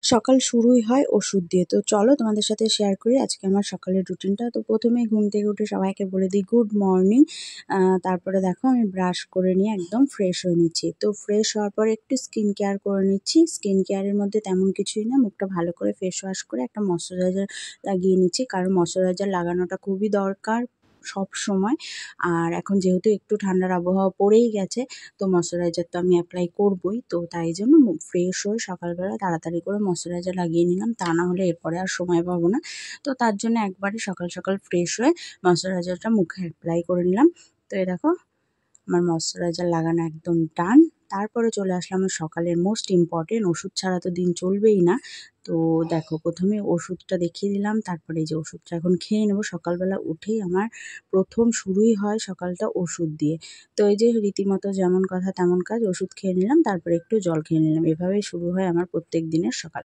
সকাল শুরুই হয় ওষুধ দিয়ে। তো চলো তোমাদের সাথে শেয়ার করি আজকে আমার সকালের রুটিনটা। তো প্রথমেই ঘুম থেকে উঠে সবাইকে বলে দিই গুড মর্নিং। তারপরে দেখো আমি ব্রাশ করে নিয়ে একদম ফ্রেশ হয়ে নিচ্ছি। তো ফ্রেশ হওয়ার পরে একটু স্কিন কেয়ার করে নিচ্ছি। স্কিন কেয়ারের মধ্যে তেমন কিছুই না, মুখটা ভালো করে ফেস ওয়াশ করে একটা ময়েশ্চারাইজার লাগিয়ে নিচ্ছি, কারণ ময়েশ্চারাইজার লাগানোটা খুবই দরকার সবসময়। আর এখন যেহেতু একটু ঠান্ডার আবহাওয়া পড়েই গেছে, তো ময়েশ্চারাইজার তো আমি অ্যাপ্লাই করবই। তো তাই জন্য ফ্রেশ হয়ে সকালবেলা তাড়াতাড়ি করে ময়েশ্চারাইজার লাগিয়ে নিলাম, তা না হলে এরপরে আর সময় পাবো না। তো তার জন্য একবারে সকাল সকাল ফ্রেশ হয়ে ময়েশ্চারাইজারটা মুখে অ্যাপ্লাই করে নিলাম। তো এই দেখো আমার ময়েশ্চারাইজার লাগানো একদম ডান। তারপরে চলে আসলাম আমার সকালের মোস্ট ইম্পর্টেন্ট, ওষুধ ছাড়া তো দিন চলবেই না। তো দেখো প্রথমে ওষুধটা দেখিয়ে দিলাম, তারপরে এই যে ওষুধটা এখন খেয়ে নেবো। সকালবেলা উঠেই আমার প্রথম শুরুই হয় সকালটা ওষুধ দিয়ে। তো এই যে রীতিমতো যেমন কথা তেমন কাজ, ওষুধ খেয়ে নিলাম, তারপরে একটু জল খেয়ে নিলাম। এভাবেই শুরু হয় আমার প্রত্যেক দিনের সকাল।